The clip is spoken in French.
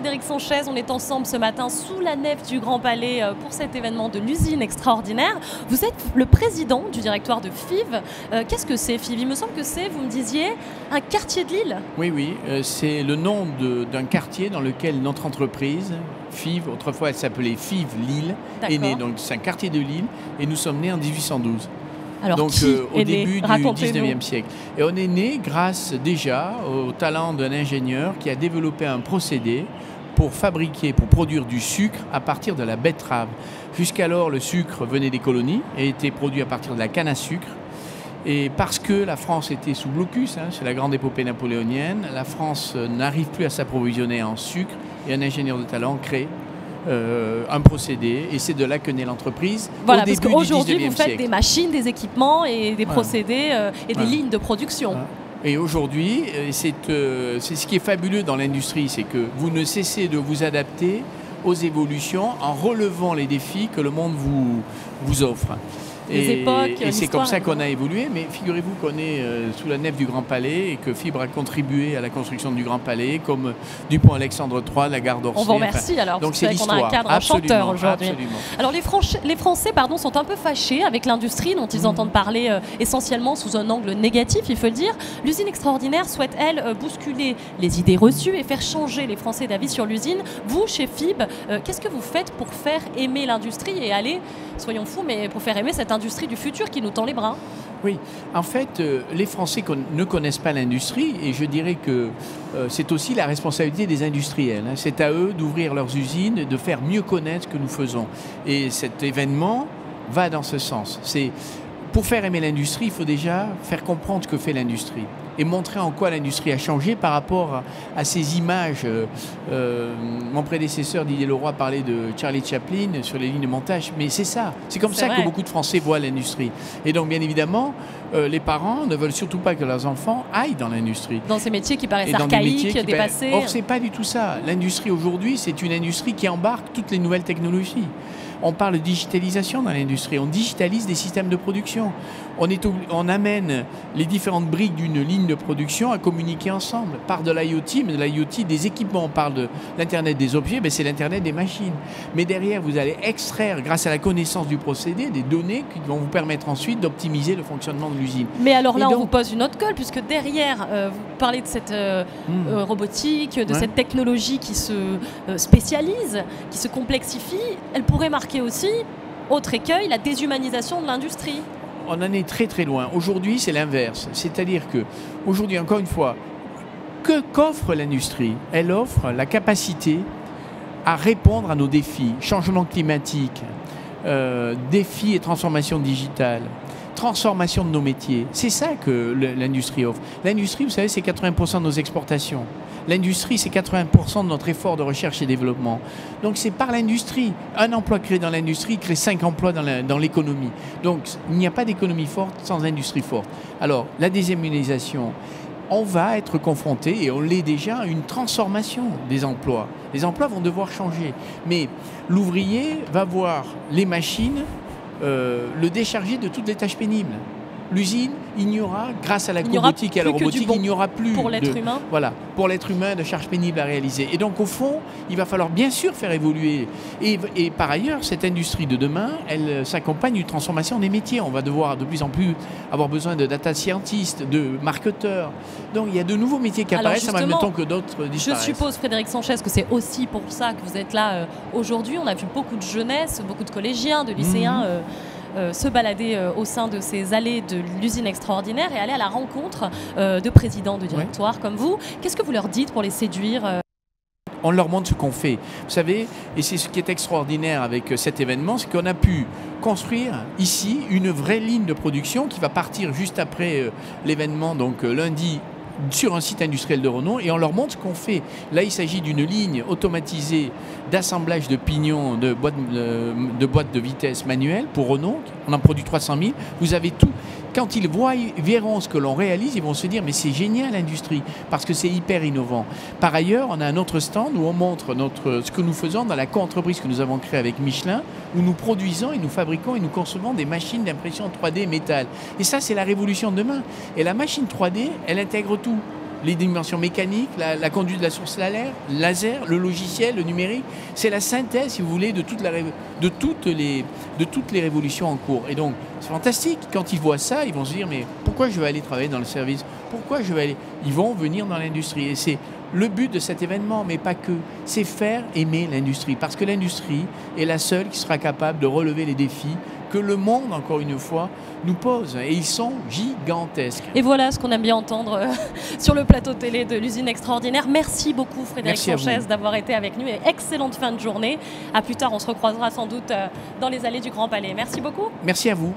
Frédéric Sanchez. On est ensemble ce matin sous la nef du Grand Palais pour cet événement de l'usine extraordinaire. Vous êtes le président du directoire de FIV. Qu'est-ce que c'est, FIV? Il me semble que c'est, vous me disiez, un quartier de Lille. Oui, c'est le nom d'un quartier dans lequel notre entreprise, FIV, autrefois elle s'appelait FIV Lille, est née. Donc c'est un quartier de Lille et nous sommes nés en 1812. Alors, donc au début du 19e siècle. Et on est né grâce déjà au talent d'un ingénieur qui a développé un procédé pour produire du sucre à partir de la betterave. Jusqu'alors, le sucre venait des colonies et était produit à partir de la canne à sucre. Et parce que la France était sous blocus, c'est la grande épopée napoléonienne, la France n'arrive plus à s'approvisionner en sucre et un ingénieur de talent crée un procédé, et c'est de là que naît l'entreprise. Voilà, parce qu'aujourd'hui, vous faites des machines, des équipements et des procédés et des lignes de production. Voilà. Et aujourd'hui, c'est ce qui est fabuleux dans l'industrie, c'est que vous ne cessez de vous adapter aux évolutions en relevant les défis que le monde vous offre. Et c'est comme ça qu'on a évolué, mais figurez-vous qu'on est sous la nef du Grand Palais et que Fibre a contribué à la construction du Grand Palais, comme du pont Alexandre III, la gare d'Orsay. On vous remercie alors, donc c'est qu'on a un cadre enchanteur aujourd'hui. Absolument. Alors les Français sont un peu fâchés avec l'industrie dont ils entendent parler essentiellement sous un angle négatif, il faut le dire. L'usine extraordinaire souhaite, elle, bousculer les idées reçues et faire changer les Français d'avis sur l'usine. Vous, chez FIB, qu'est-ce que vous faites pour faire aimer l'industrie et aller, soyons fous, mais pour faire aimer cette industrie du futur qui nous tend les bras? Oui, en fait, les Français ne connaissent pas l'industrie et je dirais que c'est aussi la responsabilité des industriels. C'est à eux d'ouvrir leurs usines, de faire mieux connaître ce que nous faisons. Et cet événement va dans ce sens. Pour faire aimer l'industrie, il faut déjà faire comprendre ce que fait l'industrie et montrer en quoi l'industrie a changé par rapport à ces images. Mon prédécesseur Didier Leroy parlait de Charlie Chaplin sur les lignes de montage, mais c'est ça. C'est comme ça que beaucoup de Français voient l'industrie. Et donc, bien évidemment, les parents ne veulent surtout pas que leurs enfants aillent dans l'industrie. Dans ces métiers qui paraissent archaïques, dépassés. Or, c'est pas du tout ça. L'industrie aujourd'hui, c'est une industrie qui embarque toutes les nouvelles technologies. On parle de digitalisation dans l'industrie, on digitalise des systèmes de production. On amène les différentes briques d'une ligne de production à communiquer ensemble par de l'IoT, mais de l'IoT des équipements. On parle de l'Internet des objets, mais c'est l'Internet des machines. Mais derrière, vous allez extraire, grâce à la connaissance du procédé, des données qui vont vous permettre ensuite d'optimiser le fonctionnement de l'usine. Mais alors là, on vous pose une autre colle, puisque derrière, vous parlez de cette robotique, de cette technologie qui se spécialise, qui se complexifie. Elle pourrait marquer aussi, autre écueil, la déshumanisation de l'industrie. On en est très très loin. Aujourd'hui, c'est l'inverse. C'est-à-dire que, aujourd'hui, encore une fois, qu'offre l'industrie? Elle offre la capacité à répondre à nos défis. Changement climatique, défis et transformation digitale, transformation de nos métiers. C'est ça que l'industrie offre. L'industrie, vous savez, c'est 80% de nos exportations. L'industrie, c'est 80% de notre effort de recherche et développement. Donc c'est par l'industrie. Un emploi créé dans l'industrie crée 5 emplois dans l'économie. Donc il n'y a pas d'économie forte sans industrie forte. Alors la déshumanisation, on va être confronté, et on l'est déjà, à une transformation des emplois. Les emplois vont devoir changer. Mais l'ouvrier va voir les machines le décharger de toutes les tâches pénibles. L'usine, il n'y aura, grâce à la robotique et à la robotique, il n'y aura plus pour l'être humain. Voilà, pour l'être humain, de charges pénibles à réaliser. Et donc, au fond, il va falloir bien sûr faire évoluer. Et par ailleurs, cette industrie de demain, elle s'accompagne d'une transformation des métiers. On va devoir de plus en plus avoir besoin de data scientists, de marketeurs. Donc, il y a de nouveaux métiers qui apparaissent en même temps que d'autres disparaissent. Je suppose, Frédéric Sanchez, que c'est aussi pour ça que vous êtes là aujourd'hui. On a vu beaucoup de jeunesse, beaucoup de collégiens, de lycéens se balader au sein de ces allées de l'usine extraordinaire et aller à la rencontre de présidents de directoire comme vous. Qu'est-ce que vous leur dites pour les séduire? On leur montre ce qu'on fait. Vous savez, et c'est ce qui est extraordinaire avec cet événement, c'est qu'on a pu construire ici une vraie ligne de production qui va partir juste après l'événement, donc lundi, sur un site industriel de Renault, et on leur montre ce qu'on fait. Là, il s'agit d'une ligne automatisée d'assemblage de pignons de boîtes de vitesse manuelles pour Renault. On en produit 300 000. Vous avez tout. Quand ils verront ce que l'on réalise, ils vont se dire mais c'est génial l'industrie, parce que c'est hyper innovant. Par ailleurs, on a un autre stand où on montre ce que nous faisons dans la co-entreprise que nous avons créée avec Michelin, où nous produisons et nous fabriquons et nous concevons des machines d'impression 3D métal. Et ça, c'est la révolution de demain. Et la machine 3D, elle intègre tout. les dimensions mécaniques, la conduite de la source laser, le logiciel, le numérique. C'est la synthèse, si vous voulez, de toutes les révolutions en cours. Et donc, c'est fantastique. Quand ils voient ça, ils vont se dire, mais pourquoi je vais aller travailler dans le service? Pourquoi je vais aller... Ils vont venir dans l'industrie. Et c'est le but de cet événement, mais pas que. C'est faire aimer l'industrie. Parce que l'industrie est la seule qui sera capable de relever les défis que le monde, encore une fois, nous pose. Et ils sont gigantesques. Et voilà ce qu'on aime bien entendre sur le plateau télé de l'usine extraordinaire. Merci beaucoup Frédéric Sanchez d'avoir été avec nous et excellente fin de journée. À plus tard, on se recroisera sans doute dans les allées du Grand Palais. Merci beaucoup. Merci à vous.